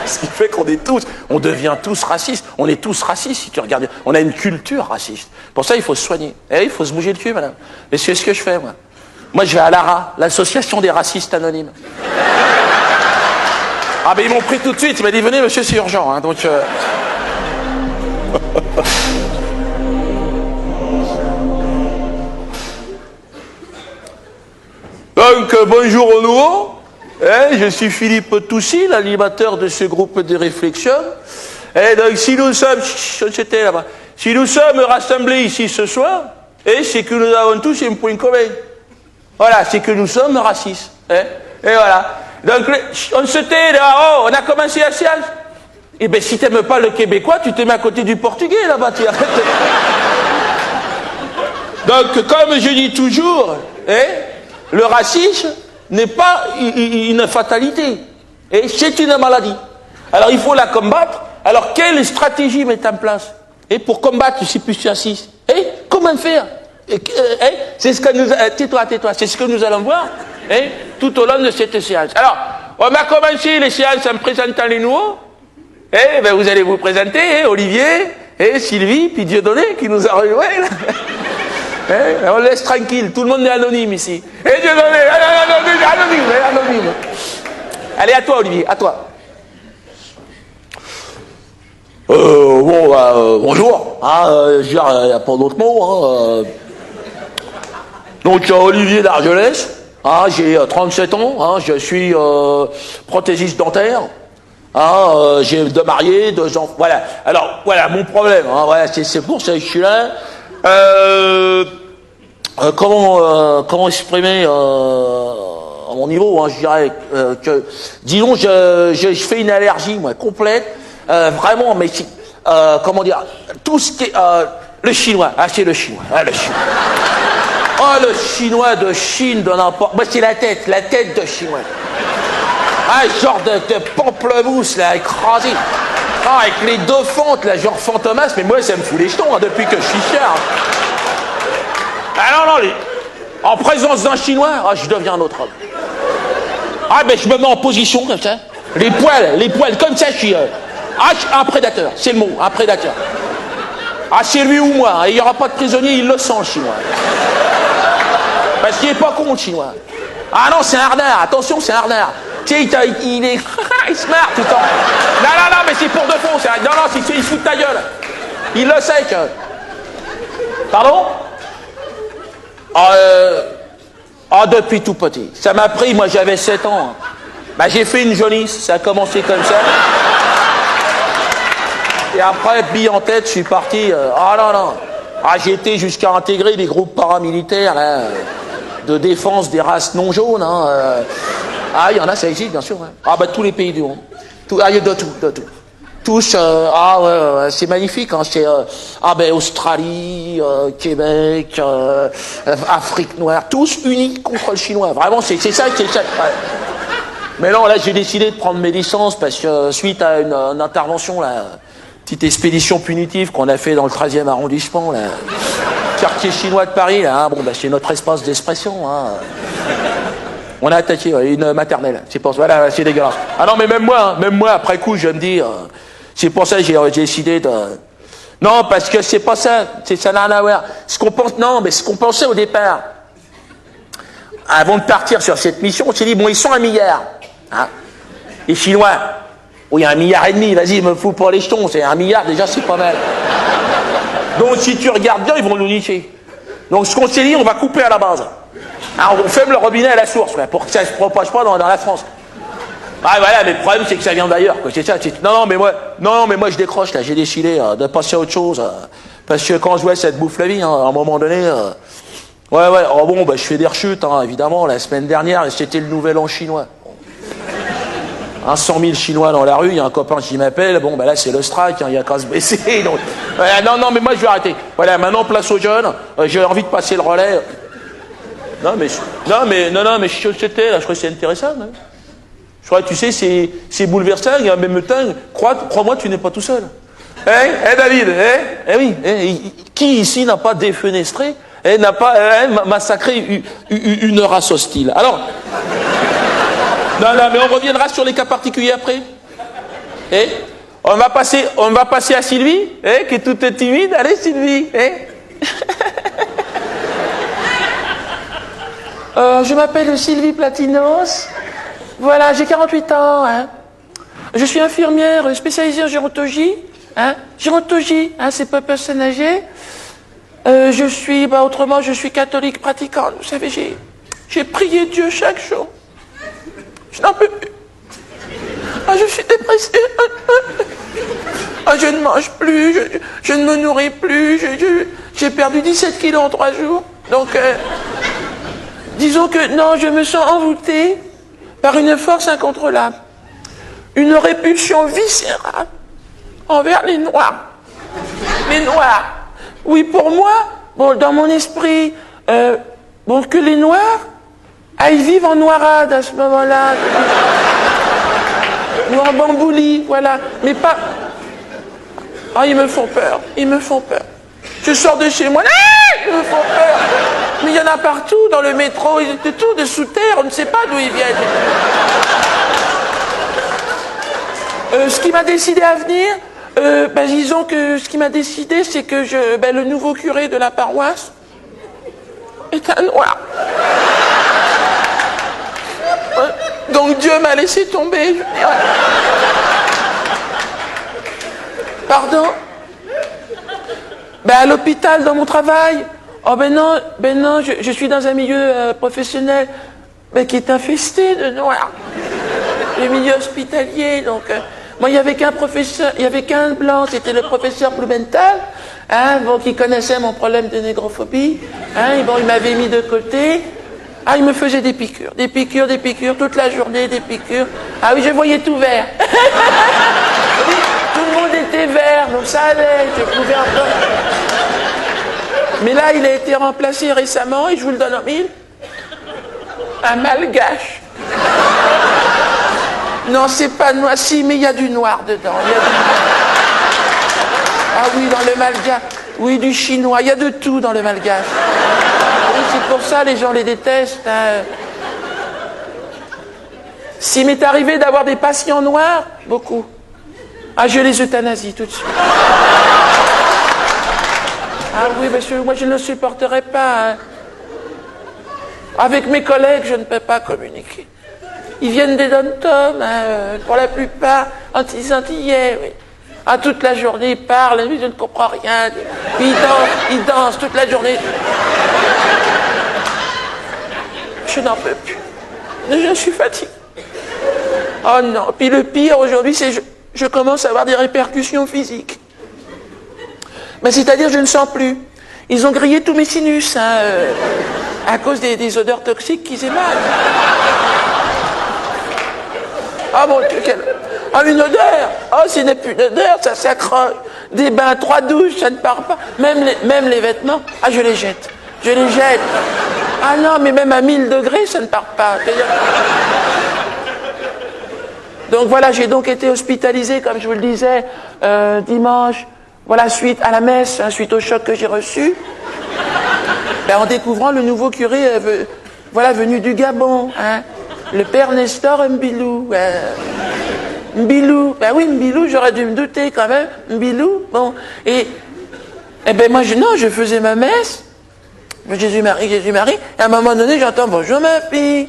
Ce qui fait qu'on est tous, on devient tous racistes. On est tous racistes, si tu regardes bien. On a une culture raciste. Pour ça, il faut se soigner. Et il faut se bouger le cul, madame. Mais c'est ce que je fais, moi. Moi, je vais à l'ARA, l'association des racistes anonymes. Ah, ben ils m'ont pris tout de suite. Ils m'ont dit, venez, monsieur, c'est urgent. Hein, donc... Donc, bonjour au nouveau. Je suis Philippe Toussy, l'animateur de ce groupe de réflexion. Et donc, si nous sommes, c'était là-bas, si nous sommes rassemblés ici ce soir, c'est que nous avons tous un point commun. Voilà, c'est que nous sommes racistes. Et voilà. Donc, on se tait là, on a commencé la séance. Eh bien, si tu n'aimes pas le québécois, tu te mets à côté du portugais là-bas. Donc, comme je dis toujours, le racisme n'est pas une fatalité, et c'est une maladie. Alors il faut la combattre. Alors quelle stratégie mettre en place pour combattre ce plus raciste? Comment faire? C'est ce que nous tais-toi, c'est ce que nous allons voir tout au long de cette séance. Alors, on va commencer les séances en présentant les nouveaux. Ben, vous allez vous présenter, Olivier, Sylvie, puis Dieudonné qui nous a rejoint. On laisse tranquille, tout le monde est anonyme ici. Dieudonné, anonyme. Allez, à toi, Olivier, à toi. Bonjour. Il n'y a pas d'autre mot. Donc, Olivier d'Argelès. J'ai 37 ans. Je suis prothésiste dentaire. J'ai 2 mariés, 2 enfants. Voilà. Alors, voilà, mon problème. Voilà, c'est pour ça que je suis là. Comment exprimer à mon niveau, je dirais que, disons, je fais une allergie, moi, complète, vraiment, mais comment dire, tout ce qui est, le chinois, c'est le chinois, le chinois. Le chinois de Chine, de n'importe, moi, c'est la tête de chinois. Genre de pamplemousse, là, écrasé. Avec les 2 fentes, là, genre Fantomas, mais moi, ça me fout les jetons, depuis que je suis cher. Non, en présence d'un chinois, je deviens un autre homme. Ben, je me mets en position, comme ça. Les poils, comme ça, je suis un prédateur, c'est le mot, un prédateur. C'est lui ou moi, il n'y aura pas de prisonnier, il le sent, le chinois. Parce qu'il n'est pas con, le chinois. Non, c'est un renard, attention, c'est un renard. Tu sais, il se marre tout le temps. Non, mais c'est pour de fond. Non, il se fout de ta gueule. Il le sait que... Pardon? Depuis tout petit. Ça m'a pris, moi j'avais 7 ans. J'ai fait une jaunisse, ça a commencé comme ça. Et après, bille en tête, je suis parti... non. J'ai été jusqu'à intégrer des groupes paramilitaires là, de défense des races non jaunes. Il y en a, ça existe, bien sûr. Tous les pays du monde. Il y a de tout. Tous, c'est magnifique. C'est Australie, Québec, Afrique noire, tous unis contre le chinois. Vraiment, c'est ça. Ouais. Mais non, là, j'ai décidé de prendre mes licences parce que suite à une intervention, là, petite expédition punitive qu'on a fait dans le 13e arrondissement, là, quartier chinois de Paris, là, c'est notre espace d'expression. On a attaqué une maternelle. C'est pour ça, voilà, c'est dégueulasse. Non, mais même moi, après coup, je me dis, c'est pour ça que j'ai décidé de... Non, parce que c'est pas ça, ça n'a rien à voir. Ce qu'on pensait au départ, avant de partir sur cette mission, on s'est dit, ils sont 1 milliard. Les Chinois, il y a 1,5 milliard, vas-y, me fous pour les jetons, c'est 1 milliard, déjà, c'est pas mal. Donc, si tu regardes bien, ils vont nous nicher. Donc, ce qu'on s'est dit, on va couper à la base. On ferme le robinet à la source, pour que ça ne se propage pas dans la France. Voilà, mais le problème, c'est que ça vient d'ailleurs, c'est ça. Non, mais moi, je décroche, là, j'ai décidé de passer à autre chose. Parce que quand je vois cette bouffe la vie, à un moment donné... je fais des rechutes, évidemment. La semaine dernière, c'était le nouvel an chinois. 100 000 Chinois dans la rue, il y a un copain qui m'appelle, là, c'est le strike, il y a qu'à se baisser. Donc, non, mais moi, je vais arrêter. Voilà, maintenant, place aux jeunes, j'ai envie de passer le relais. Non, mais c'était, là, je crois que c'est intéressant. Je crois que tu sais, c'est bouleversant, et en même temps, crois-moi, tu n'es pas tout seul. David, oui, qui ici n'a pas défenestré, n'a pas massacré une race hostile? Alors, non, mais on reviendra sur les cas particuliers après. Eh, on va passer à Sylvie, qui est toute timide. Allez, Sylvie. Je m'appelle Sylvie Platinos. Voilà, j'ai 48 ans. Hein. Je suis infirmière spécialisée en gérontologie. Hein. Gérontologie, hein, c'est pas personne âgée. Autrement, je suis catholique pratiquante. Vous savez, j'ai prié Dieu chaque jour. Je n'en peux plus. Ah, je suis dépressée. Ah, je ne mange plus, je ne me nourris plus. J'ai perdu 17 kilos en 3 jours. Donc, disons que, non, je me sens envoûtée par une force incontrôlable. Une répulsion viscérale envers les Noirs. Les Noirs. Oui, pour moi, bon, dans mon esprit, que les Noirs aillent vivre en noirade à ce moment-là. Ou en bambouli, voilà. Mais pas... Ah, ils me font peur. Ils me font peur. Je sors de chez moi. Ah, ils me font peur. Mais il y en a partout, dans le métro, de tout, de sous terre, on ne sait pas d'où ils viennent. Ce qui m'a décidé à venir, disons que ce qui m'a décidé, c'est que le nouveau curé de la paroisse est un noir. Donc Dieu m'a laissé tomber, je dirais. Pardon? À l'hôpital, dans mon travail. Oh non, je suis dans un milieu professionnel qui est infesté de noirs. Le milieu hospitalier, donc... Moi, il n'y avait qu'un professeur, il n'y avait qu'un blanc, c'était le professeur Blumenthal, qui connaissait mon problème de négrophobie. Il m'avait mis de côté. Ah, il me faisait des piqûres, toute la journée, des piqûres. Ah oui, je voyais tout vert. Oui, tout le monde était vert, donc ça allait, je pouvais encore... Mais là, il a été remplacé récemment, et je vous le donne en mille. Un malgache. Non, c'est pas noir, si, mais il y a du noir dedans. Ah oui, dans le malgache. Oui, du chinois, il y a de tout dans le malgache. Oui, c'est pour ça les gens les détestent. Hein. S'il m'est arrivé d'avoir des patients noirs, beaucoup. Ah, je les euthanasie tout de suite. Ah oui, parce que moi je ne le supporterai pas. Hein. Avec mes collègues, je ne peux pas communiquer. Ils viennent des dom-toms, pour la plupart, anti-antillais, oui. Ah, toute la journée, ils parlent, je ne comprends rien. Puis ils dansent toute la journée. Je n'en peux plus. Je suis fatiguée. Oh non. Puis le pire aujourd'hui, c'est que je commence à avoir des répercussions physiques. C'est-à-dire, je ne sens plus. Ils ont grillé tous mes sinus, à cause des odeurs toxiques qu'ils émanent. Ah mon Dieu, une odeur. Oh, ce n'est plus une odeur, ça s'accroche. Des bains, 3 douches, ça ne part pas. Même les vêtements, je les jette. Je les jette. Ah non, mais même à 1000 degrés, ça ne part pas. Donc voilà, j'ai donc été hospitalisé, comme je vous le disais, dimanche, voilà, suite à la messe, suite au choc que j'ai reçu. En découvrant le nouveau curé, venu du Gabon, le père Nestor Mbilou. Mbilou, oui, Mbilou, j'aurais dû me douter quand même. Mbilou, bon. Et moi, je faisais ma messe. Jésus-Marie, Jésus-Marie. Et à un moment donné, j'entends, bonjour ma fille.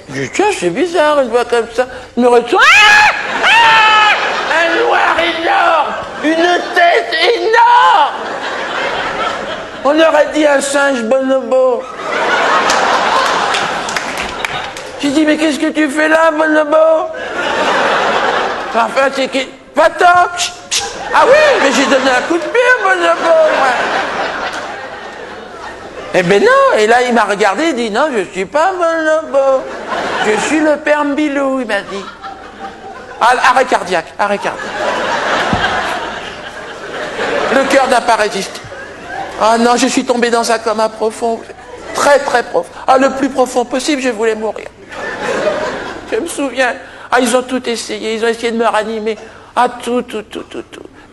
Je dis, tiens, c'est bizarre, une voix comme ça. Je me retourne. Un noir énorme. Une tête énorme. On aurait dit un singe bonobo. J'ai dit, mais qu'est-ce que tu fais là, bonobo? Enfin, c'est qui? Va-t'en! Ah oui, mais j'ai donné un coup de pied, bonobo, moi. Non, et là, il m'a regardé, il dit, non, je ne suis pas bonobo. Je suis le père Mbilou, il m'a dit. Arrêt cardiaque. Le cœur n'a pas résisté. Ah non, je suis tombé dans un coma profond. Très, très profond. Le plus profond possible, je voulais mourir. Je me souviens. Ils ont tout essayé. Ils ont essayé de me ranimer. Tout.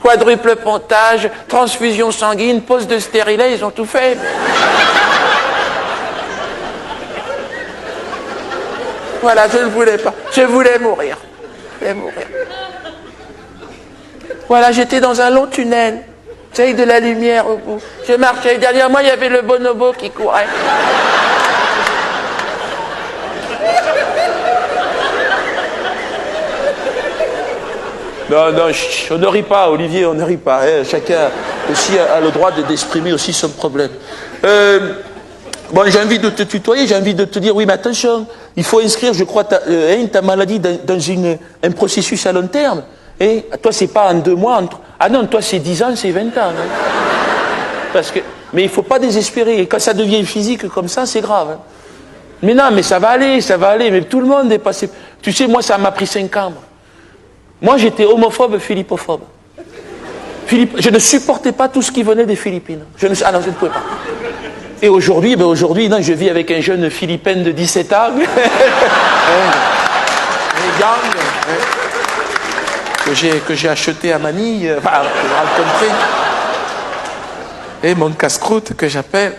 Quadruple pontage, transfusion sanguine, pose de stérilet, ils ont tout fait. Voilà, je ne voulais pas. Je voulais mourir. Voilà, j'étais dans un long tunnel. Avec de la lumière au bout. Je marchais, derrière moi, il y avait le bonobo qui courait. Non, non, on ne rit pas, Olivier, on ne rit pas. Hein. Chacun aussi a le droit d'exprimer aussi son problème. Bon, j'ai envie de te tutoyer, j'ai envie de te dire, oui, mais attention, il faut inscrire, je crois, ta maladie dans un processus à long terme. Hein. Toi, c'est pas en 2 mois. Ah non, toi, c'est 10 ans, c'est 20 ans. Hein. Parce que, mais il ne faut pas désespérer. Et quand ça devient physique comme ça, c'est grave. Hein. Mais non, mais ça va aller, ça va aller. Mais tout le monde est passé. Tu sais, moi, ça m'a pris 5 ans. Moi, j'étais homophobe, philippophobe. Je ne supportais pas tout ce qui venait des Philippines. Ah non, je ne pouvais pas. Et aujourd'hui, non, je vis avec un jeune Philippin de 17 ans. Que j'ai acheté à Manille, que j'ai rencontré. Et mon casse-croûte que j'appelle.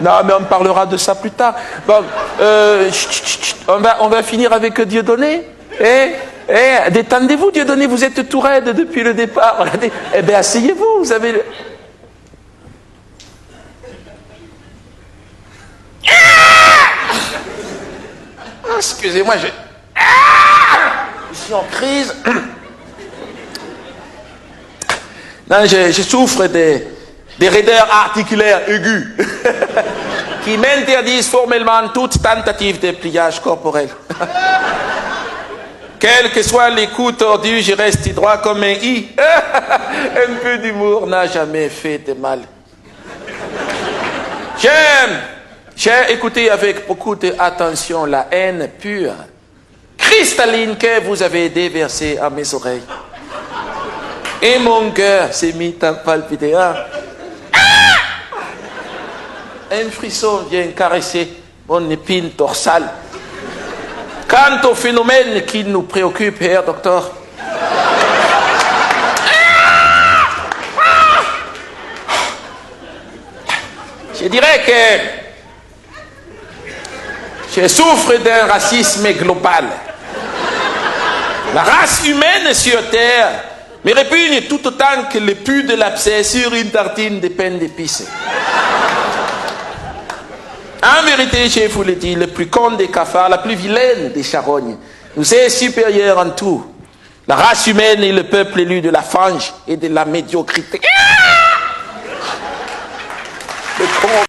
Non, mais on parlera de ça plus tard. Bon, on va finir avec Dieudonné. Détendez-vous, Dieudonné, vous êtes tout raide depuis le départ. Regardez. Eh bien, asseyez-vous, vous avez le... Excusez-moi, je suis en crise. Non, je souffre des raideurs articulaires aiguës qui m'interdisent formellement toute tentative de pliage corporel. Quels que soient les coups tordus, je reste droit comme un i. Un peu d'humour n'a jamais fait de mal. J'ai écouté avec beaucoup d'attention la haine pure, cristalline que vous avez déversée à mes oreilles. Et mon cœur s'est mis à palpiter. Un frisson vient caresser mon épine dorsale. Quant au phénomène qui nous préoccupe, Herr Docteur, je dirais que je souffre d'un racisme global. La race humaine sur Terre me répugne tout autant que le pu de l'abcès sur une tartine de pain d'épices. En vérité, je vous le dis, le plus con des cafards, la plus vilaine des charognes, nous est supérieur en tout. La race humaine est le peuple élu de la fange et de la médiocrité.